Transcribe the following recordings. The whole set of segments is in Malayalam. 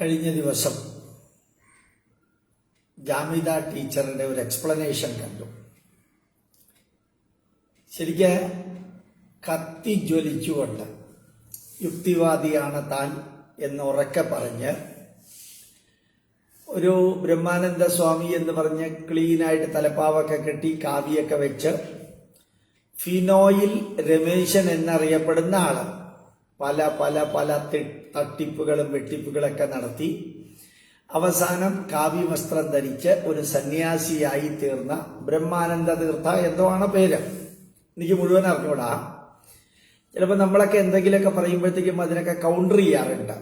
കഴിഞ്ഞ ദിവസം ജാമിദ ടീച്ചറിന്റെ ഒരു എക്സ്പ്ലനേഷൻ കണ്ടു. ശരിക്ക് കത്തി ജ്വലിച്ചുകൊണ്ട് യുക്തിവാദിയാണ് താൻ എന്ന് ഉറക്കെ പറഞ്ഞ് ഒരു ബ്രഹ്മാനന്ദ സ്വാമി എന്ന് പറഞ്ഞ് ക്ലീനായിട്ട് തലപ്പാവൊക്കെ കെട്ടി കാവിയൊക്കെ വെച്ച് ഫിനോയിൽ രമേശൻ എന്നറിയപ്പെടുന്ന ആള് പല പല പല തട്ടിപ്പുകളും വെട്ടിപ്പുകളൊക്കെ നടത്തി അവസാനം കാവ്യ വസ്ത്രം ധരിച്ച് ഒരു സന്യാസിയായി തീർന്ന ബ്രഹ്മാനന്ദ തീർത്ഥ എന്തോ ആണ് പേര്. എനിക്ക് മുഴുവൻ അറിഞ്ഞൂടാ. ചിലപ്പോൾ നമ്മളൊക്കെ എന്തെങ്കിലുമൊക്കെ പറയുമ്പോഴത്തേക്കും അതിനൊക്കെ കൗണ്ടർ ചെയ്യാറുണ്ട്.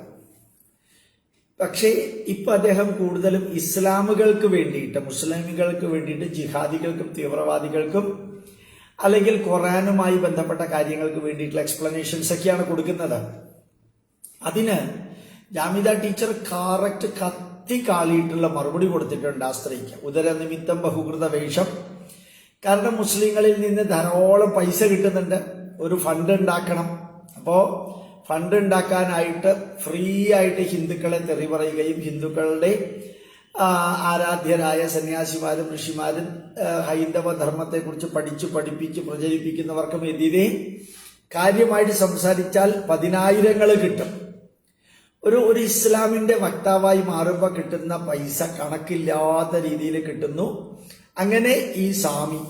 പക്ഷേ ഇപ്പൊ അദ്ദേഹം കൂടുതലും ഇസ്ലാമുകൾക്ക് വേണ്ടിയിട്ട്, മുസ്ലിമുകൾക്ക് വേണ്ടിയിട്ട്, ജിഹാദികൾക്കും തീവ്രവാദികൾക്കും അല്ലെങ്കിൽ ഖുറാനുമായി ബന്ധപ്പെട്ട കാര്യങ്ങൾക്ക് വേണ്ടിയിട്ടുള്ള എക്സ്പ്ലനേഷൻസ് ഒക്കെയാണ് കൊടുക്കുന്നത്. അതിന് ജാമിദ ടീച്ചർ കറക്റ്റ് കത്തി കാളിയിട്ടുള്ള മറുപടി കൊടുത്തിട്ടുണ്ട് ആ സ്ത്രീക്ക്. ഉദരനിമിത്തം ബഹുകൃത വേഷം. കാരണം മുസ്ലിങ്ങളിൽ നിന്ന് ധാരാളം പൈസ കിട്ടുന്നുണ്ട്, ഒരു ഫണ്ട് ഉണ്ടാക്കണം. അപ്പോ ഫണ്ട് ഉണ്ടാക്കാനായിട്ട് ഫ്രീ ആയിട്ട് ഹിന്ദുക്കളെ തെറി പറയുകയും ഹിന്ദുക്കളുടെ ആരാധ്യരായ സന്യാസിമാരും ഋഷിമാരും ഹൈന്ദവ ധർമ്മത്തെക്കുറിച്ച് പഠിപ്പിച്ച് പ്രചരിപ്പിക്കുന്നവർക്കും എതിരെ കാര്യമായിട്ട് സംസാരിച്ചാൽ 10,000 കിട്ടും. ഒരു ഇസ്ലാമിന്റെ വക്താവായി മാറുമ്പോൾ കിട്ടുന്ന പൈസ കണക്കില്ലാത്ത രീതിയിൽ കിട്ടുന്നു. അങ്ങനെ ഈ സ്വാമി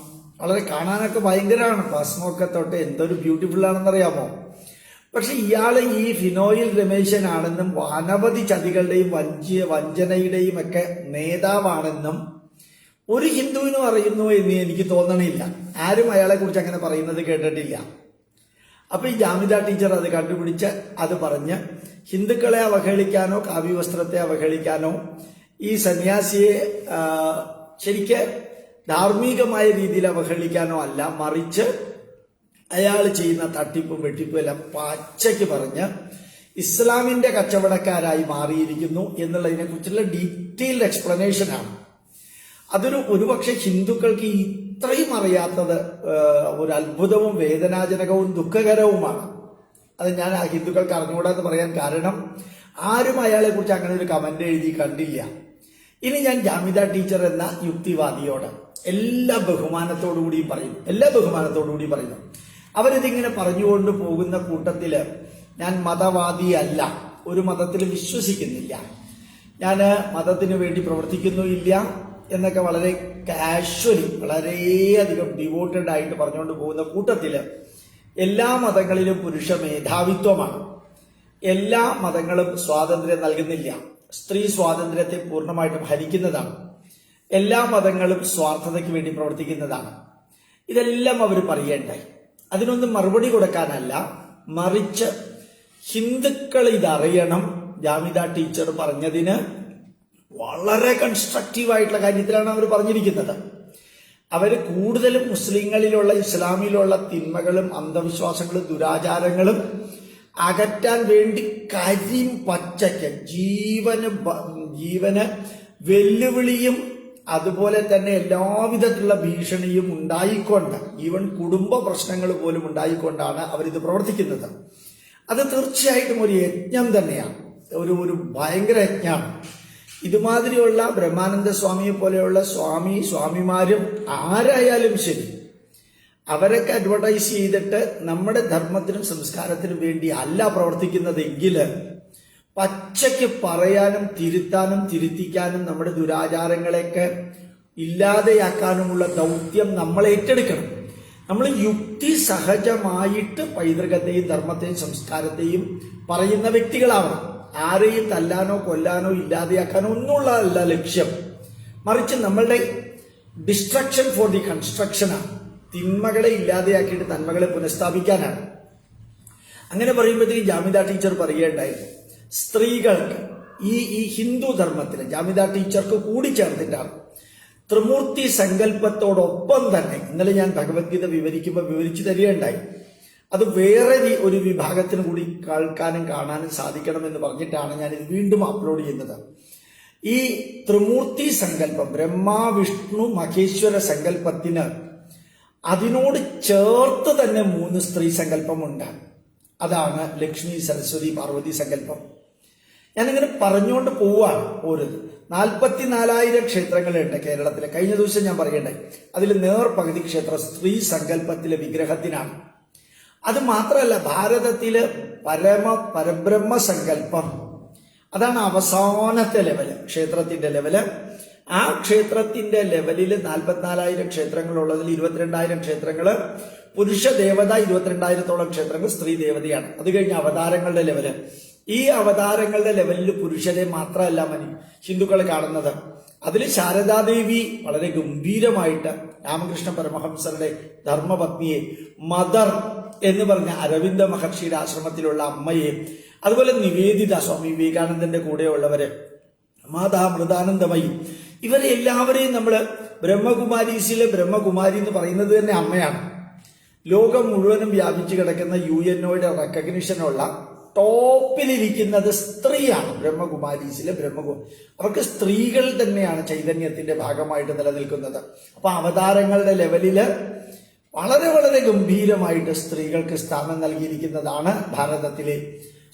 വളരെ കാണാനൊക്കെ ഭയങ്കരമാണ്, ഭസ്മൊക്കെ തൊട്ട് എന്തൊരു ബ്യൂട്ടിഫുൾ ആണെന്നറിയാമോ. പക്ഷെ ഇയാള് ഈ ഫിനോയിൽ രമേശനാണെന്നും അനവധി ചതികളുടെയും വഞ്ചനയുടെയും ഒക്കെ നേതാവാണെന്നും ഒരു ഹിന്ദുവിനും അറിയുന്നു എന്ന് എനിക്ക് തോന്നണില്ല. ആരും അയാളെ കുറിച്ച് അങ്ങനെ പറയുന്നത് കേട്ടിട്ടില്ല. അപ്പൊ ഈ ജാമിദ ടീച്ചർ അത് കണ്ടുപിടിച്ച് അത് പറഞ്ഞ് ഹിന്ദുക്കളെ അവഹേളിക്കാനോ കാവ്യവസ്ത്രത്തെ അവഹേളിക്കാനോ ഈ സന്യാസിയെ ശരിക്ക് ധാർമ്മികമായ രീതിയിൽ അവഹേളിക്കാനോ അല്ല, മറിച്ച് അയാൾ ചെയ്യുന്ന തട്ടിപ്പും വെട്ടിപ്പും എല്ലാം പച്ചയ്ക്ക് പറഞ്ഞ് ഇസ്ലാമിന്റെ കച്ചവടക്കാരായി മാറിയിരിക്കുന്നു എന്നുള്ളതിനെ കുറിച്ചുള്ള ഡീറ്റെയിൽഡ് എക്സ്പ്ലനേഷനാണ്. ഒരുപക്ഷെ ഹിന്ദുക്കൾക്ക് ഇത്രയും അറിയാത്തത് ഒരു അത്ഭുതവും വേദനാജനകവും ദുഃഖകരവുമാണ്. അത് ഞാൻ ആ ഹിന്ദുക്കൾക്ക് അറിഞ്ഞുകൂടാന്ന് പറയാൻ കാരണം ആരും അയാളെ കുറിച്ച് അങ്ങനെ ഒരു കമന്റ് എഴുതി കണ്ടില്ല. ഇനി ഞാൻ ജാമിദ ടീച്ചർ എന്ന യുക്തിവാദിയോട് എല്ലാ ബഹുമാനത്തോടുകൂടിയും പറയുന്നു. അവരിതിങ്ങനെ പറഞ്ഞുകൊണ്ട് പോകുന്ന കൂട്ടത്തില് ഞാൻ മതവാദിയല്ല, ഒരു മതത്തിൽ വിശ്വസിക്കുന്നില്ല, ഞാൻ മതത്തിന് വേണ്ടി പ്രവർത്തിക്കുന്നുമില്ല എന്നൊക്കെ വളരെ കാഷ്വലി വളരെയധികം ഡിവോട്ടഡ് ആയിട്ട് പറഞ്ഞുകൊണ്ട് പോകുന്ന കൂട്ടത്തില് എല്ലാ മതങ്ങളിലും പുരുഷ മേധാവിത്വമാണ്. എല്ലാ മതങ്ങളും സ്വാതന്ത്ര്യം നൽകുന്നില്ല, സ്ത്രീ സ്വാതന്ത്ര്യത്തെ പൂർണ്ണമായിട്ടും ഹരിക്കുന്നതാണ്. എല്ലാ മതങ്ങളും സ്വാർത്ഥതയ്ക്ക് വേണ്ടി പ്രവർത്തിക്കുന്നതാണ്. ഇതെല്ലാം അവർ പറയേണ്ടായി. അതിനൊന്നും മറുപടി കൊടുക്കാനല്ല, മറിച്ച് ഹിന്ദുക്കൾ ഇതറിയണം. ജാമിദ ടീച്ചർ പറഞ്ഞതിന് വളരെ കൺസ്ട്രക്റ്റീവായിട്ടുള്ള കാര്യത്തിലാണ് അവർ പറഞ്ഞിരിക്കുന്നത്. അവർ കൂടുതലും മുസ്ലിങ്ങളിലുള്ള ഇസ്ലാമിലുള്ള തിന്മകളും അന്ധവിശ്വാസങ്ങളും ദുരാചാരങ്ങളും അകറ്റാൻ വേണ്ടി പച്ചയ്ക്ക് ജീവന് വെല്ലുവിളിയും അതുപോലെ തന്നെ എല്ലാവിധത്തിലുള്ള ഭീഷണിയും ഉണ്ടായിക്കൊണ്ട്, ഈവൻ കുടുംബ പ്രശ്നങ്ങൾ പോലും ഉണ്ടായിക്കൊണ്ടാണ് അവരിത് പ്രവർത്തിക്കുന്നത്. അത് തീർച്ചയായിട്ടും ഒരു യജ്ഞം തന്നെയാണ്, ഒരു ഭയങ്കര യജ്ഞമാണ്. ഇതുമാതിരിയുള്ള ബ്രഹ്മാനന്ദ സ്വാമിയെ പോലെയുള്ള സ്വാമിമാരും ആരായാലും ശരി, അവരൊക്കെ അഡ്വർടൈസ് ചെയ്തിട്ട് നമ്മുടെ ധർമ്മത്തിനും സംസ്കാരത്തിനും വേണ്ടി അല്ല പ്രവർത്തിക്കുന്നതെങ്കിൽ പച്ചയ്ക്ക് പറയാനും തിരുത്താനും തിരുത്തിക്കാനും നമ്മുടെ ദുരാചാരങ്ങളെയൊക്കെ ഇല്ലാതെയാക്കാനുമുള്ള ദൗത്യം നമ്മൾ ഏറ്റെടുക്കണം. നമ്മൾ യുക്തി സഹജമായിട്ട് പൈതൃകത്തെയും ധർമ്മത്തെയും സംസ്കാരത്തെയും പറയുന്ന വ്യക്തികളാവണം. ആരെയും തല്ലാനോ കൊല്ലാനോ ഇല്ലാതെയാക്കാനോ ഒന്നുമുള്ളതല്ല ലക്ഷ്യം, മറിച്ച് നമ്മളുടെ ഡിസ്ട്രക്ഷൻ ഫോർ ദി കൺസ്ട്രക്ഷനാണ്. തിന്മകളെ ഇല്ലാതെയാക്കിയിട്ട് നന്മകളെ പുനഃസ്ഥാപിക്കാനാണ്. അങ്ങനെ പറയുമ്പോഴത്തേക്ക് ജാമിദ ടീച്ചർ പറയുകയുണ്ടായിരുന്നു, സ്ത്രീകൾക്ക് ഈ ഹിന്ദു ധർമ്മത്തിലെ ജാമിദ ടീച്ചർക്ക് കൂടി ചേർത്തിട്ടാണ് ത്രിമൂർത്തി സങ്കല്പത്തോടൊപ്പം തന്നെ, ഇന്നലെ ഞാൻ ഭഗവത്ഗീത വിവരിച്ചു തരികയുണ്ടായി, അത് വേറെ ഒരു വിഭാഗത്തിന് കൂടി കേൾക്കാനും കാണാനും സാധിക്കണമെന്ന് പറഞ്ഞിട്ടാണ് ഞാൻ ഇത് വീണ്ടും അപ്ലോഡ് ചെയ്യുന്നത്. ഈ ത്രിമൂർത്തി സങ്കല്പം, ബ്രഹ്മ വിഷ്ണു മഹേശ്വര സങ്കല്പത്തിന് അതിനോട് ചേർത്ത് തന്നെ 3 സ്ത്രീ സങ്കല്പമുണ്ട്. അതാണ് ലക്ഷ്മി സരസ്വതി പാർവതി സങ്കല്പം. ഞാനിങ്ങനെ പറഞ്ഞുകൊണ്ട് പോവാണ്. ഓരോത് 44,000 ക്ഷേത്രങ്ങളുണ്ട് കേരളത്തിലെ. കഴിഞ്ഞ ദിവസം ഞാൻ പറയണ്ടേ, അതിൽ പകുതി ക്ഷേത്രം സ്ത്രീ സങ്കല്പത്തിലെ വിഗ്രഹത്തിനാണ്. അത് മാത്രമല്ല, ഭാരതത്തില് പരബ്രഹ്മ സങ്കല്പം, അതാണ് അവസാനത്തെ ലെവല്, ക്ഷേത്രത്തിന്റെ ലെവല്. ആ ക്ഷേത്രത്തിന്റെ ലെവലിൽ 44,000 ക്ഷേത്രങ്ങളുള്ളതിൽ 22,000 ക്ഷേത്രങ്ങള് പുരുഷ ദേവത, 22,000-ഓളം ക്ഷേത്രങ്ങൾ സ്ത്രീ ദേവതയാണ്. അത് കഴിഞ്ഞ് അവതാരങ്ങളുടെ ലെവല്. ഈ അവതാരങ്ങളുടെ ലെവലിൽ പുരുഷരെ മാത്രമല്ല ഹിന്ദുക്കൾ കാണുന്നത്. അതിൽ ശാരദാദേവി വളരെ ഗംഭീരമായിട്ട് രാമകൃഷ്ണ പരമഹംസരുടെ ധർമ്മപത്നിയെ, മദർ എന്ന് പറഞ്ഞ അരവിന്ദ മഹർഷിയുടെ ആശ്രമത്തിലുള്ള അമ്മയെ, അതുപോലെ നിവേദിത, സ്വാമി വിവേകാനന്ദന്റെ കൂടെയുള്ളവര്, മാതാ മൃദാനന്ദമയി, ഇവരെ എല്ലാവരെയും നമ്മൾ ബ്രഹ്മകുമാരീസിലെ ബ്രഹ്മകുമാരി എന്ന് പറയുന്നത് തന്നെ അമ്മയാണ്. ലോകം മുഴുവനും വ്യാപിച്ചു കിടക്കുന്ന UNOയുടെ റെക്കഗ്നിഷനുള്ള ടോപ്പിലിരിക്കുന്നത് സ്ത്രീയാണ്. ബ്രഹ്മകുമാരീസിലെ അവർക്ക് സ്ത്രീകൾ തന്നെയാണ് ചൈതന്യത്തിന്റെ ഭാഗമായിട്ട് നിലനിൽക്കുന്നത്. അപ്പൊ അവതാരങ്ങളുടെ ലെവലില് വളരെ വളരെ ഗംഭീരമായിട്ട് സ്ത്രീകൾക്ക് സ്ഥാനം നൽകിയിരിക്കുന്നതാണ് ഭാരതത്തിലെ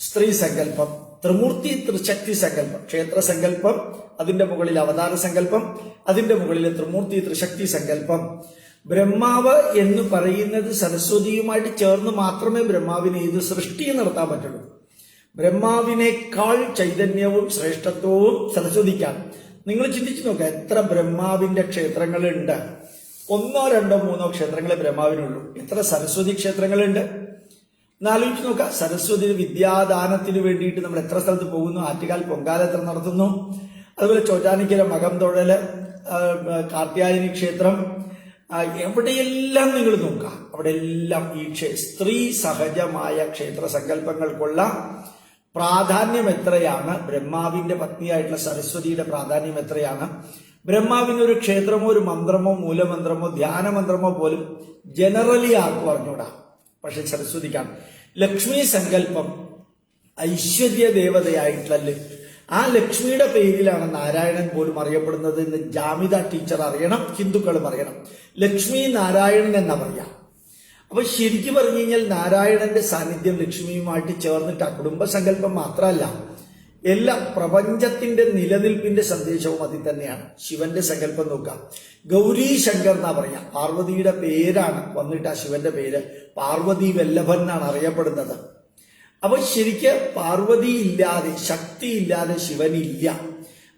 സ്ത്രീ സങ്കല്പം. ത്രിമൂർത്തി ത്രിശക്തി സങ്കല്പം, ക്ഷേത്ര സങ്കല്പം, അതിന്റെ മുകളിൽ അവതാര സങ്കല്പം, അതിന്റെ മുകളിൽ ത്രിമൂർത്തി ത്രിശക്തി സങ്കല്പം. ബ്രഹ്മാവ് എന്ന് പറയുന്നത് സരസ്വതിയുമായിട്ട് ചേർന്ന് മാത്രമേ ബ്രഹ്മാവിനെ ഇത് സൃഷ്ടി നടത്താൻ പറ്റുള്ളൂ. ബ്രഹ്മാവിനേക്കാൾ ചൈതന്യവും ശ്രേഷ്ഠത്വവും സരസ്വതിക്കാണ്. നിങ്ങൾ ചിന്തിച്ചു നോക്കുക, എത്ര ബ്രഹ്മാവിന്റെ ക്ഷേത്രങ്ങളുണ്ട്? 1, 2, 3 ക്ഷേത്രങ്ങളെ ബ്രഹ്മാവിനുള്ളൂ. എത്ര സരസ്വതി ക്ഷേത്രങ്ങളുണ്ട്? എന്നാലോചിച്ച് നോക്കുക. സരസ്വതി വിദ്യാദാനത്തിന് വേണ്ടിയിട്ട് നമ്മൾ എത്ര സ്ഥലത്ത് പോകുന്നു? ആറ്റുകാൽ പൊങ്കാല എത്ര നടത്തുന്നു? അതുപോലെ ചോറ്റാനിക്കര മകം തൊഴല്, കാർത്യായനി ക്ഷേത്രം, എവിടെയെല്ലാം നിങ്ങൾ നോക്കുക, അവിടെ എല്ലാം ഈ സ്ത്രീ സഹജമായ ക്ഷേത്ര സങ്കല്പങ്ങൾക്കുള്ള പ്രാധാന്യം എത്രയാണ്? ബ്രഹ്മാവിന്റെ പത്നിയായിട്ടുള്ള സരസ്വതിയുടെ പ്രാധാന്യം എത്രയാണ്? ബ്രഹ്മാവിന് ഒരു ക്ഷേത്രമോ ഒരു മന്ത്രമോ മൂലമന്ത്രമോ ധ്യാനമന്ത്രമോ പോലും ജനറലി ആർക്കും അറിഞ്ഞൂടാ. പക്ഷെ സരസ്വതിക്കാണ്. ലക്ഷ്മി സങ്കല്പം ഐശ്വര്യ ദേവതയായിട്ടുള്ള ആ ലക്ഷ്മിയുടെ പേരിലാണ് നാരായണൻ പോലും അറിയപ്പെടുന്നത് എന്ന് ജാമിത ടീച്ചർ അറിയണം, ഹിന്ദുക്കളും അറിയണം. ലക്ഷ്മി നാരായണൻ എന്നാ പറയാം. അപ്പൊ ശരിക്കും പറഞ്ഞു കഴിഞ്ഞാൽ നാരായണന്റെ സാന്നിധ്യം ലക്ഷ്മിയുമായിട്ട് ചേർന്നിട്ട് ആ കുടുംബസങ്കല്പം മാത്രമല്ല, എല്ലാ പ്രപഞ്ചത്തിന്റെ നിലനിൽപ്പിന്റെ സന്ദേശവും അതിൽ തന്നെയാണ്. ശിവന്റെ സങ്കല്പം നോക്കാം, ഗൗരി ശങ്കർ എന്നാ പറയാം. പാർവതിയുടെ പേരാണ് വന്നിട്ട് ആ ശിവന്റെ പേര് പാർവതി വല്ലഭൻ എന്നാണ് അറിയപ്പെടുന്നത്. അപ്പൊ ശരിക്ക് പാർവതി ഇല്ലാതെ, ശക്തി ഇല്ലാതെ ശിവനില്ല.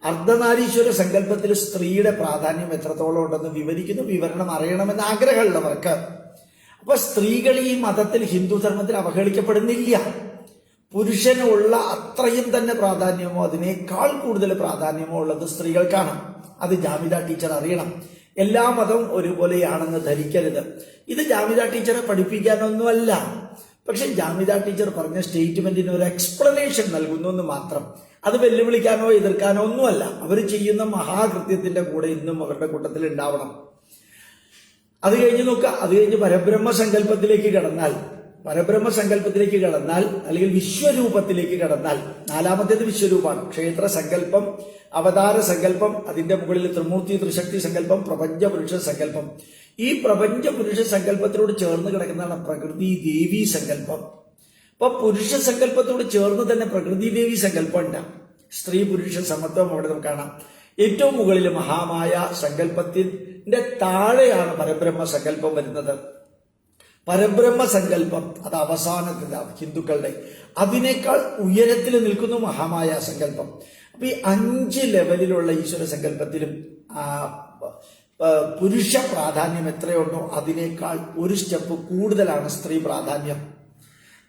അർദ്ധനാരീശ്വര സങ്കല്പത്തിൽ സ്ത്രീയുടെ പ്രാധാന്യം എത്രത്തോളം ഉണ്ടെന്ന് വിവരിക്കുന്നു. വിവരണം അറിയണമെന്ന് ആഗ്രഹമുള്ളവർക്ക്. അപ്പൊ സ്ത്രീകൾ ഈ മതത്തിൽ, ഹിന്ദുധർമ്മത്തിൽ അവഹേളിക്കപ്പെടുന്നില്ല. പുരുഷനുള്ള അത്രയും തന്നെ പ്രാധാന്യമോ അതിനേക്കാൾ കൂടുതൽ പ്രാധാന്യമോ ഉള്ളത് സ്ത്രീകൾക്കാണ്. അത് ജാമിത ടീച്ചർ അറിയണം. എല്ലാ മതവും ഒരുപോലെയാണെന്ന് ധരിക്കരുത്. ഇത് ജാമിത ടീച്ചറെ പഠിപ്പിക്കാനൊന്നുമല്ല. പക്ഷെ ജാമിത ടീച്ചർ പറഞ്ഞ സ്റ്റേറ്റ്മെന്റിന് ഒരു എക്സ്പ്ലനേഷൻ നൽകുന്നു എന്ന് മാത്രം. അത് വെല്ലുവിളിക്കാനോ എതിർക്കാനോ ഒന്നുമല്ല. അവർ ചെയ്യുന്ന മഹാകൃത്യത്തിന്റെ കൂടെ ഇന്നും അവരുടെ കൂട്ടത്തിൽ ഉണ്ടാവണം. അത് കഴിഞ്ഞ് നോക്കുക. അത് കഴിഞ്ഞ് പരബ്രഹ്മ സങ്കല്പത്തിലേക്ക് കടന്നാൽ അല്ലെങ്കിൽ വിശ്വരൂപത്തിലേക്ക് കടന്നാൽ, 4ാമത്തേത് വിശ്വരൂപമാണ്. ക്ഷേത്ര സങ്കല്പം, അവതാര സങ്കല്പം, അതിന്റെ മുകളിൽ ത്രിമൂർത്തി ത്രിശക്തി സങ്കല്പം, പ്രപഞ്ച പുരുഷ സങ്കല്പം. ഈ പ്രപഞ്ച പുരുഷ സങ്കല്പത്തിനോട് ചേർന്ന് കിടക്കുന്നതാണ് പ്രകൃതി ദേവി സങ്കല്പം. അപ്പൊ പുരുഷ സങ്കല്പത്തോട് ചേർന്ന് തന്നെ പ്രകൃതി ദേവി സങ്കല്പം ഉണ്ട്. സ്ത്രീ പുരുഷ സമത്വം അവിടെ നമുക്ക് കാണാം. ഏറ്റവും മുകളിൽ മഹാമായ സങ്കല്പത്തിന്റെ താഴെയാണ് പരബ്രഹ്മ സങ്കല്പം വരുന്നത്. പരബ്രഹ്മ സങ്കല്പം അത് അവസാനത്തിലാണ് ഹിന്ദുക്കളുടെ. അതിനേക്കാൾ ഉയരത്തിൽ നിൽക്കുന്നു മഹാമായ സങ്കല്പം. അപ്പൊ ഈ 5 ലെവലിലുള്ള ഈശ്വര സങ്കല്പത്തിലും പുരുഷ പ്രാധാന്യം എത്രയുണ്ടോ അതിനേക്കാൾ ഒരു സ്റ്റെപ്പ് കൂടുതലാണ് സ്ത്രീ പ്രാധാന്യം.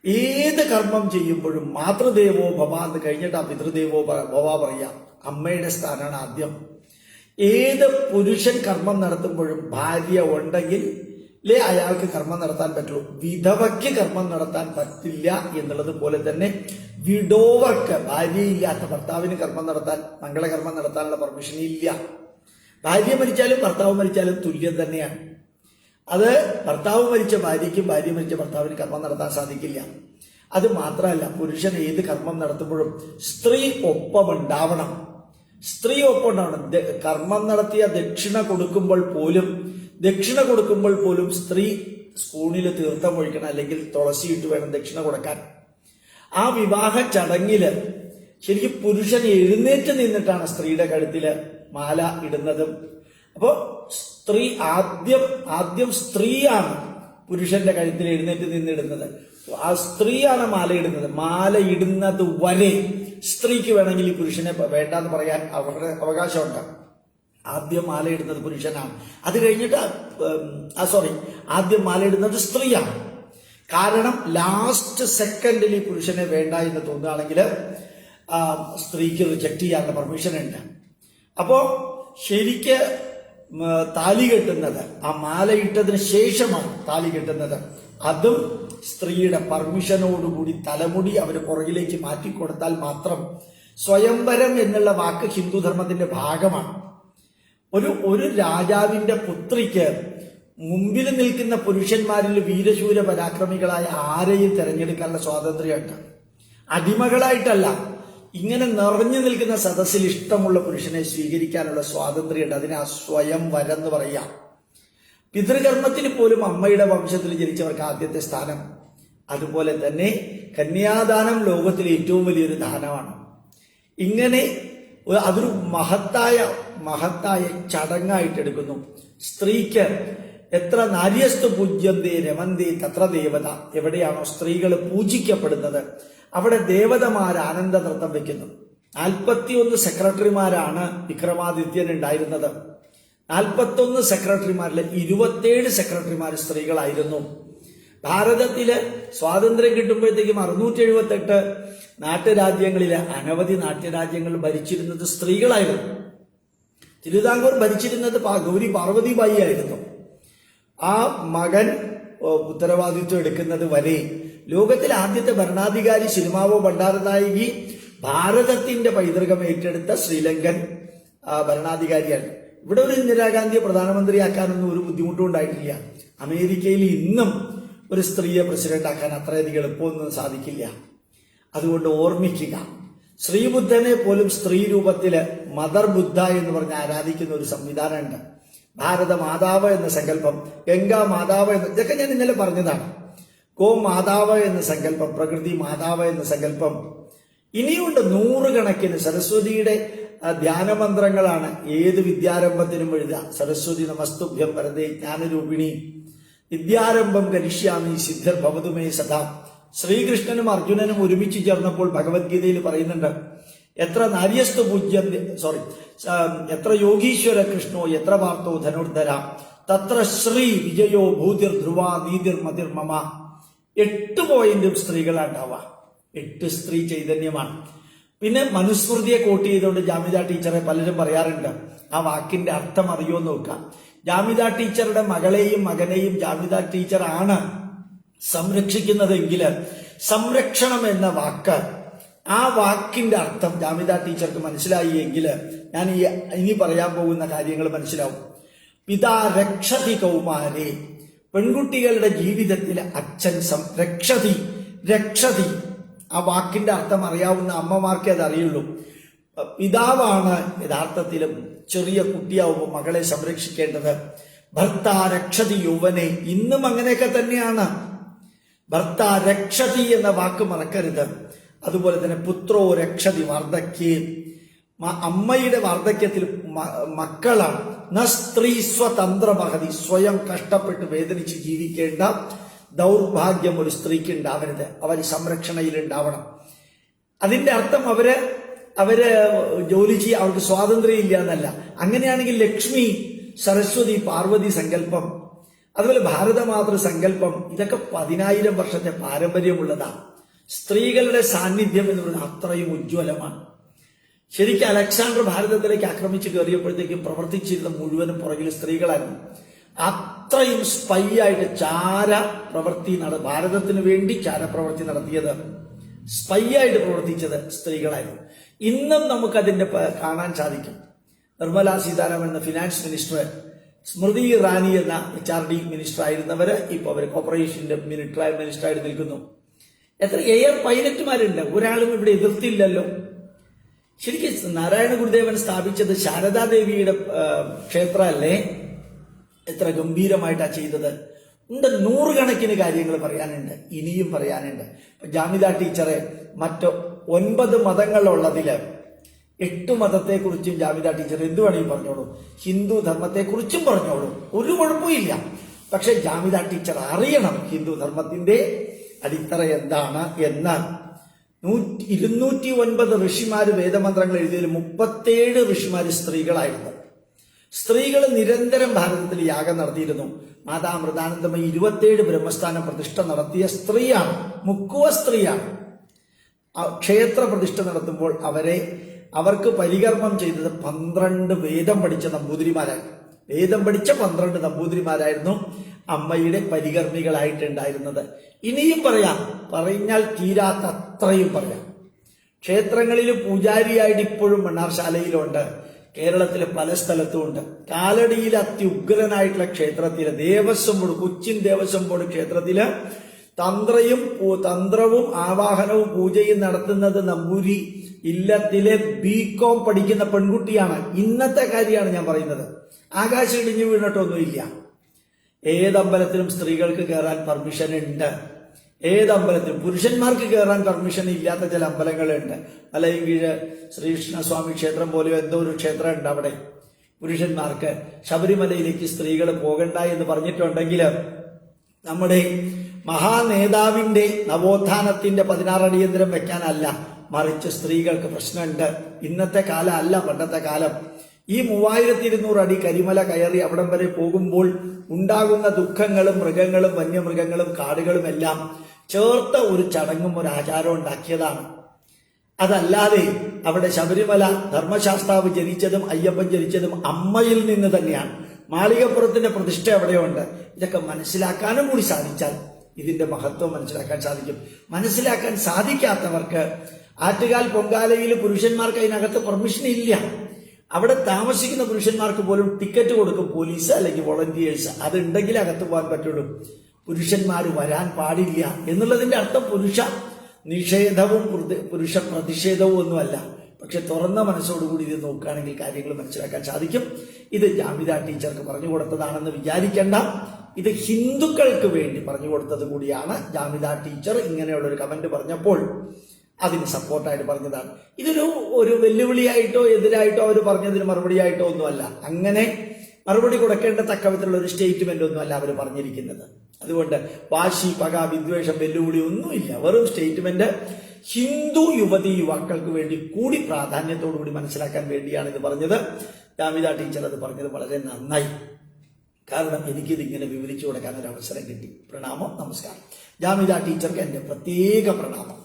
ഏത് കർമ്മം ചെയ്യുമ്പോഴും മാതൃദേവോ ഭവ എന്ന് കഴിഞ്ഞിട്ട് പിതൃദേവോ ഭവ പറയാം. അമ്മയുടെ സ്ഥാനമാണ് ആദ്യം. ഏത് പുരുഷൻ കർമ്മം നടത്തുമ്പോഴും ഭാര്യ ഉണ്ടെങ്കിൽ അയാൾക്ക് കർമ്മം നടത്താൻ പറ്റുള്ളൂ. വിധവയ്ക്ക് കർമ്മം നടത്താൻ പറ്റില്ല എന്നുള്ളത് പോലെ തന്നെ വിഡോവർക്ക്, ഭാര്യയില്ലാത്ത ഭർത്താവിന് കർമ്മം നടത്താൻ, മംഗളകർമ്മം നടത്താനുള്ള പെർമിഷൻ ഇല്ല. ഭാര്യ മരിച്ചാലും ഭർത്താവ് മരിച്ചാലും തുല്യം തന്നെയാണ്. അത് ഭർത്താവ് മരിച്ച ഭാര്യയ്ക്കും ഭാര്യ മരിച്ച ഭർത്താവിന് കർമ്മം നടത്താൻ സാധിക്കില്ല. അത് മാത്രമല്ല, പുരുഷൻ ഏത് കർമ്മം നടത്തുമ്പോഴും സ്ത്രീ ഒപ്പമുണ്ടാവണം. കർമ്മം നടത്തിയ ദക്ഷിണ കൊടുക്കുമ്പോൾ പോലും സ്ത്രീ സ്പൂണിൽ തീർത്ഥം ഒഴിക്കണം, അല്ലെങ്കിൽ തുളസിയിട്ട് വേണം ദക്ഷിണ കൊടുക്കാൻ. ആ വിവാഹ ചടങ്ങില് ശരിക്കും പുരുഷൻ എഴുന്നേറ്റ് നിന്നിട്ടാണ് സ്ത്രീയുടെ കഴുത്തില് മാല ഇടുന്നതും. അപ്പോ സ്ത്രീ ആദ്യം സ്ത്രീയാണ് പുരുഷന്റെ കഴുത്തിൽ എഴുന്നേറ്റ് നിന്നിടുന്നത്. ആ സ്ത്രീയാണ് മാല ഇടുന്നത്. മാല ഇടുന്നത് വരെ സ്ത്രീക്ക് വേണമെങ്കിൽ ഈ പുരുഷനെ വേണ്ടാന്ന് പറയാൻ അവരുടെ അവകാശമുണ്ട്. ആദ്യം മാലയിടുന്നത് പുരുഷനാണ്. അത് കഴിഞ്ഞിട്ട് ആദ്യം മാലയിടുന്നത് സ്ത്രീയാണ്. കാരണം ലാസ്റ്റ് സെക്കൻഡിൽ ഈ പുരുഷനെ വേണ്ട എന്ന് തോന്നുകയാണെങ്കിൽ സ്ത്രീക്ക് റിജക്ട് ചെയ്യാനുള്ള പെർമിഷൻ ഉണ്ട്. അപ്പോ ശരിക്ക് താലി കെട്ടുന്നത് ആ മാലയിട്ടതിന് ശേഷമാണ് താലി കെട്ടുന്നത്. അതും സ്ത്രീയുടെ പെർമിഷനോടുകൂടി തലമുടി അവര് പുറകിലേക്ക് മാറ്റിക്കൊടുത്താൽ മാത്രം. സ്വയംവരം എന്നുള്ള വാക്ക് ഹിന്ദുധർമ്മത്തിന്റെ ഭാഗമാണ്. ഒരു രാജാവിന്റെ പുത്രിക്ക് മുമ്പിൽ നിൽക്കുന്ന പുരുഷന്മാരിൽ വീരശൂര പരാക്രമികളായ ആരെയും തെരഞ്ഞെടുക്കാനുള്ള സ്വാതന്ത്ര്യമുണ്ട്. അടിമകളായിട്ടല്ല, ഇങ്ങനെ നിറഞ്ഞു നിൽക്കുന്ന സദസ്സിൽ ഇഷ്ടമുള്ള പുരുഷനെ സ്വീകരിക്കാനുള്ള സ്വാതന്ത്ര്യമുണ്ട്. അതിനെ സ്വയംവരം എന്ന് പറയാം. പിതൃകർമ്മത്തിൽ പോലും അമ്മയുടെ വംശത്തിൽ ജനിച്ചവർക്ക് ആദ്യത്തെ സ്ഥാനം. അതുപോലെ തന്നെ കന്യാദാനം ലോകത്തിലെ ഏറ്റവും വലിയൊരു ദാനമാണ്. ഇങ്ങനെ അതൊരു മഹത്തായ ചടങ്ങായിട്ട് എടുക്കുന്നു. സ്ത്രീക്ക് എത്ര നാര്യസ്തു പൂജ്യന്തേ രമന്തേ തത്ര ദേവത. എവിടെയാണോ സ്ത്രീകൾ പൂജിക്കപ്പെടുന്നത് അവിടെ ദേവതമാർ ആനന്ദ നൃത്തം വെക്കുന്നു. 41 സെക്രട്ടറിമാരാണ് വിക്രമാദിത്യൻ ഉണ്ടായിരുന്നത്. 41 സെക്രട്ടറിമാരിൽ 27 സെക്രട്ടറിമാർ സ്ത്രീകളായിരുന്നു. ഭാരതത്തില് സ്വാതന്ത്ര്യം കിട്ടുമ്പോഴത്തേക്കും 678 നാട്ടുരാജ്യങ്ങളിലെ അനവധി നാട്യരാജ്യങ്ങൾ ഭരിച്ചിരുന്നത് സ്ത്രീകളായിരുന്നു. തിരുവിതാംകൂർ ഭരിച്ചിരുന്നത് ഗൗരി പാർവതിബായി ആയിരുന്നു. ആ മകൻ ഉത്തരവാദിത്വം എടുക്കുന്നത് വരെ ലോകത്തിലെ ആദ്യത്തെ ഭരണാധികാരി സിനിമാവോ ഭണ്ഡാരനായകി ഭാരതത്തിന്റെ പൈതൃകം ഏറ്റെടുത്ത ശ്രീലങ്കൻ ഭരണാധികാരിയാണ്. ഇവിടെ ഒരു ഇന്ദിരാഗാന്ധിയെ പ്രധാനമന്ത്രിയാക്കാനൊന്നും ഒരു ബുദ്ധിമുട്ടും ഉണ്ടായിട്ടില്ല. അമേരിക്കയിൽ ഇന്നും ഒരു സ്ത്രീയെ പ്രസിഡന്റ് ആക്കാൻ അത്രയധികം എളുപ്പമൊന്നും സാധിക്കില്ല. അതുകൊണ്ട് ഓർമ്മിക്കുക, ശ്രീബുദ്ധനെ പോലും സ്ത്രീ രൂപത്തില് മദർ ബുദ്ധ എന്ന് പറഞ്ഞ് ആരാധിക്കുന്ന ഒരു സംവിധാനമുണ്ട്. ഭാരത മാതാവ് എന്ന സങ്കല്പം, ഗംഗാ മാതാവ് എന്ന്, ഇതൊക്കെ ഞാൻ ഇന്നലെ പറഞ്ഞതാണ്. ഗോ മാതാവ് എന്ന സങ്കല്പം, പ്രകൃതി മാതാവ് എന്ന സങ്കല്പം ഇനിയുണ്ട്. 100 കണക്കിന് സരസ്വതിയുടെ ധ്യാനമന്ത്രങ്ങളാണ് ഏത് വിദ്യാരംഭത്തിനും എഴുതുക. സരസ്വതി നമസ്തുഭ്യം വരദേ ജ്ഞാനരൂപിണി വിദ്യാരംഭം കരിഷ്യാമി സിദ്ധർ ഭവതുമേ സദാ. ശ്രീകൃഷ്ണനും അർജുനനും ഒരുമിച്ച് ചേർന്നപ്പോൾ ഭഗവത്ഗീതയിൽ പറയുന്നുണ്ട്, എത്ര നാര്യസ്തു പൂജ്യം എത്ര യോഗീശ്വര കൃഷ്ണോ എത്ര പാർത്ഥോ ധനുർധര തത്ര ശ്രീ വിജയോ ഭൂതിർ ധ്രുവ നീതിർ മതിർ മമ. 8 പോയിന്റും സ്ത്രീകളാണ്ടാവുക. 8 സ്ത്രീ ചൈതന്യമാണ്. പിന്നെ മനുസ്മൃതിയെ കോട്ട് ചെയ്തുകൊണ്ട് ജാമിത ടീച്ചറെ പലരും പറയാറുണ്ട്. ആ വാക്കിന്റെ അർത്ഥം അറിയോ നോക്കാം. ജാമിത ടീച്ചറുടെ മകളെയും മകനെയും ജാമിത ടീച്ചറാണ് സംരക്ഷിക്കുന്നതെങ്കിൽ സംരക്ഷണം എന്ന വാക്ക്, ആ വാക്കിന്റെ അർത്ഥം ജാമിത ടീച്ചർക്ക് മനസ്സിലായി എങ്കിൽ ഞാൻ ഇനി പറയാൻ പോകുന്ന കാര്യങ്ങൾ മനസ്സിലാവും. പിതാ രക്ഷതി കൗമാരെ, പെൺകുട്ടികളുടെ ജീവിതത്തിൽ അച്ഛൻ രക്ഷതി ആ വാക്കിന്റെ അർത്ഥം അറിയാവുന്ന അമ്മമാർക്കേ അത് അറിയുള്ളൂ. പിതാവാണ് യഥാർത്ഥത്തിലും ചെറിയ കുട്ടിയാവുമ്പോൾ മകളെ സംരക്ഷിക്കേണ്ടത്. ഭർത്താ രക്ഷതി യൗവനെ, ഇന്നും അങ്ങനെയൊക്കെ തന്നെയാണ്. ഭർത്താ രക്ഷതി എന്ന വാക്ക് മറക്കരുത്. അതുപോലെ തന്നെ പുത്രോ രക്ഷതി വാർദ്ധക്യേ, അമ്മയുടെ വാർദ്ധക്യത്തിൽ മക്കളാണ്. ന സ്ത്രീ സ്വതന്ത്ര മഹതി, സ്വയം കഷ്ടപ്പെട്ട് വേദനിച്ച് ജീവിക്കേണ്ട ദൗർഭാഗ്യം ഒരു സ്ത്രീക്ക് ഉണ്ടാവരുത്. അവർ സംരക്ഷണയിൽ ഉണ്ടാവണം. അതിന്റെ അർത്ഥം അവര് ജോലി ചെയ്യാൻ അവർക്ക് സ്വാതന്ത്ര്യം ഇല്ല എന്നല്ല. അങ്ങനെയാണെങ്കിൽ ലക്ഷ്മി, സരസ്വതി, പാർവതി സങ്കല്പം, അതുപോലെ ഭാരതമാതൃ സങ്കല്പം, ഇതൊക്കെ 10,000 വർഷത്തെ പാരമ്പര്യമുള്ളതാണ്. സ്ത്രീകളുടെ സാന്നിധ്യം എന്ന് പറയുന്നത് അത്രയും ഉജ്ജ്വലമാണ്. ശരിക്കും അലക്സാണ്ടർ ഭാരതത്തിലേക്ക് ആക്രമിച്ച് കയറിയപ്പോഴത്തേക്കും പ്രവർത്തിച്ചിരുന്ന മുഴുവനും പുറകിൽ സ്ത്രീകളായിരുന്നു. അത്രയും സ്പൈ ആയിട്ട് ഭാരതത്തിന് വേണ്ടി ചാരപ്രവൃത്തി നടത്തിയത്, സ്പൈ ആയിട്ട് പ്രവർത്തിച്ചത് സ്ത്രീകളായിരുന്നു. ഇന്നും നമുക്കതിന്റെ കാണാൻ സാധിക്കും. നിർമ്മല സീതാരാമൻ എന്ന ഫിനാൻസ് മിനിസ്റ്റർ, സ്മൃതി ഇറാനി എന്ന HRD മിനിസ്റ്റർ ആയിരുന്നവര് ഇപ്പൊ അവര് കോർപ്പറേഷന്റെ മിനിസ്റ്ററായിട്ട് നിൽക്കുന്നു. എത്ര എയർ പൈലറ്റുമാരുണ്ട്, ഒരാളും ഇവിടെ എതിർത്തില്ലല്ലോ. ശരിക്കും നാരായണ ഗുരുദേവൻ സ്ഥാപിച്ചത് ശാരദാദേവിയുടെ ക്ഷേത്രമല്ലേ? എത്ര ഗംഭീരമായിട്ടാണ് ചെയ്തത്. ഉണ്ട്, 100 കണക്കിന് കാര്യങ്ങൾ പറയാനുണ്ട്, ഇനിയും പറയാനുണ്ട്. ജാമിത ടീച്ചറെ മറ്റോ 9 മതങ്ങളുള്ളതില് 8 മതത്തെക്കുറിച്ചും ജാമിദ ടീച്ചർ എന്തു വേണമെങ്കിൽ പറഞ്ഞോളൂ, ഹിന്ദു ധർമ്മത്തെക്കുറിച്ചും പറഞ്ഞോളൂ, ഒരു കുഴപ്പമില്ല. പക്ഷെ ജാമിദ ടീച്ചർ അറിയണം ഹിന്ദു ധർമ്മത്തിന്റെ അടിത്തറ എന്താണ് എന്ന്. 209 ഋഷിമാര് വേദമന്ത്രങ്ങൾ എഴുതിയതിൽ 37 ഋഷിമാര് സ്ത്രീകളായിരുന്നു. സ്ത്രീകൾ നിരന്തരം ഭാരതത്തിൽ യാഗം നടത്തിയിരുന്നു. മാതാ അമൃതാനന്ദമയി 27 ബ്രഹ്മസ്ഥാനം പ്രതിഷ്ഠ നടത്തിയ സ്ത്രീയാണ്, മുക്കുവ സ്ത്രീയാണ്. ക്ഷേത്ര പ്രതിഷ്ഠ നടത്തുമ്പോൾ അവർക്ക് പരികർമ്മം ചെയ്തത് 12 വേദം പഠിച്ച നമ്പൂതിരിമാരായിരുന്നു. വേദം പഠിച്ച 12 നമ്പൂതിരിമാരായിരുന്നു അമ്മയുടെ പരികർമ്മികളായിട്ടുണ്ടായിരുന്നത്. ഇനിയും പറഞ്ഞാൽ തീരാത്ത അത്രയും പറയാം. ക്ഷേത്രങ്ങളിൽ പൂജാരിയായിട്ട് ഇപ്പോഴും മണ്ണാർശാലയിലുണ്ട്, കേരളത്തിലെ പല സ്ഥലത്തും ഉണ്ട്. കാലടിയിലെ അത്യുഗ്രനായിട്ടുള്ള ക്ഷേത്രത്തില് ദേവസ്വം ബോർഡ്, കൊച്ചിൻ ദേവസ്വം ബോർഡ് ക്ഷേത്രത്തില് തന്ത്രവും ആവാഹനവും പൂജയും നടത്തുന്നത് നമ്പൂരി ഇല്ലത്തിലെ BCom പഠിക്കുന്ന പെൺകുട്ടിയാണ്. ഇന്നത്തെ കാര്യമാണ് ഞാൻ പറയുന്നത്. ആകാശം ഇടിഞ്ഞു വീണിട്ടൊന്നുമില്ല. ഏതമ്പലത്തിലും സ്ത്രീകൾക്ക് കയറാൻ പെർമിഷൻ ഉണ്ട്. ഏതമ്പലത്തിലും പുരുഷന്മാർക്ക് കയറാൻ പെർമിഷൻ ഇല്ലാത്ത ചില അമ്പലങ്ങളുണ്ട്. അല്ലെങ്കിൽ ശ്രീകൃഷ്ണസ്വാമി ക്ഷേത്രം പോലെയോ എന്തോ ഒരു ക്ഷേത്രം ഉണ്ട്, അവിടെ പുരുഷന്മാർക്ക് ശബരിമലയിലേക്ക് സ്ത്രീകൾ പോകണ്ട എന്ന് പറഞ്ഞിട്ടുണ്ടെങ്കിൽ നമ്മുടെ മഹാനേതാവിന്റെ നവോത്ഥാനത്തിന്റെ 16 അടിയന്തരം വെക്കാനല്ല, മറിച്ച് സ്ത്രീകൾക്ക് പ്രശ്നമുണ്ട്. ഇന്നത്തെ കാലം അല്ല, പണ്ടത്തെ കാലം. ഈ 3200 അടി കരിമല കയറി അവിടം വരെ പോകുമ്പോൾ ഉണ്ടാകുന്ന ദുഃഖങ്ങളും മൃഗങ്ങളും വന്യമൃഗങ്ങളും കാടുകളും എല്ലാം ചേർത്ത ഒരു ചടങ്ങും ഒരു ആചാരവും ഉണ്ടാക്കിയതാണ്. അതല്ലാതെ അവിടെ ശബരിമല ധർമ്മശാസ്താവ് ജനിച്ചതും അയ്യപ്പൻ ജനിച്ചതും അമ്മയിൽ നിന്ന് തന്നെയാണ്. മാളികപ്പുറത്തിന്റെ പ്രതിഷ്ഠ അവിടെയുണ്ട്. ഇതൊക്കെ മനസ്സിലാക്കാനും കൂടി സാധിച്ചാൽ ഇതിന്റെ മഹത്വം മനസ്സിലാക്കാൻ സാധിക്കും. മനസ്സിലാക്കാൻ സാധിക്കാത്തവർക്ക് ആറ്റുകാൽ പൊങ്കാലയിൽ പുരുഷന്മാർക്ക് അതിനകത്ത് പെർമിഷൻ ഇല്ല. അവിടെ താമസിക്കുന്ന പുരുഷന്മാർക്ക് പോലും ടിക്കറ്റ് കൊടുക്കും പോലീസ് അല്ലെങ്കിൽ വോളണ്ടിയേഴ്സ്. അതുണ്ടെങ്കിൽ അകത്ത് പോകാൻ പറ്റുള്ളൂ. പുരുഷന്മാർ വരാൻ പാടില്ല എന്നുള്ളതിന്റെ അർത്ഥം പുരുഷ നിഷേധവും പുരുഷ പ്രതിഷേധവും ഒന്നുമല്ല. പക്ഷെ തുറന്ന മനസ്സോടുകൂടി ഇത് നോക്കുകയാണെങ്കിൽ കാര്യങ്ങൾ മനസ്സിലാക്കാൻ സാധിക്കും. ഇത് ജാമിദ ടീച്ചർക്ക് പറഞ്ഞു കൊടുത്തതാണെന്ന് വിചാരിക്കേണ്ട. ഇത് ഹിന്ദുക്കൾക്ക് വേണ്ടി പറഞ്ഞു കൊടുത്തത് കൂടിയാണ്. ജാമിദ ടീച്ചർ ഇങ്ങനെയുള്ള ഒരു കമന്റ് പറഞ്ഞപ്പോൾ അതിന് സപ്പോർട്ടായിട്ട് പറഞ്ഞതാണ്. ഇതൊരു വെല്ലുവിളിയായിട്ടോ എതിരായിട്ടോ അവർ പറഞ്ഞതിന് മറുപടിയായിട്ടോ ഒന്നുമല്ല. അങ്ങനെ മറുപടി കൊടുക്കേണ്ട തക്കവിധത്തിലുള്ള ഒരു സ്റ്റേറ്റ്മെന്റ് ഒന്നുമല്ല അവർ പറഞ്ഞിരിക്കുന്നത്. അതുകൊണ്ട് വാശി, പക, വിദ്വേഷം, വെല്ലുവിളി ഒന്നുമില്ല. വെറും സ്റ്റേറ്റ്മെന്റ് ഹിന്ദു യുവതി യുവാക്കൾക്ക് വേണ്ടി കൂടി പ്രാധാന്യത്തോടുകൂടി മനസ്സിലാക്കാൻ വേണ്ടിയാണ് ഇത് പറഞ്ഞത്. ജാമിദ ടീച്ചർ അത് പറഞ്ഞത് വളരെ നന്നായി. കാരണം എനിക്കിത് ഇങ്ങനെ വിവരിച്ചു കൊടുക്കാൻ ഒരു അവസരം കിട്ടി. പ്രണാമം, നമസ്കാരം. ജാമിദ ടീച്ചർക്ക് എന്റെ പ്രത്യേക പ്രണാമം.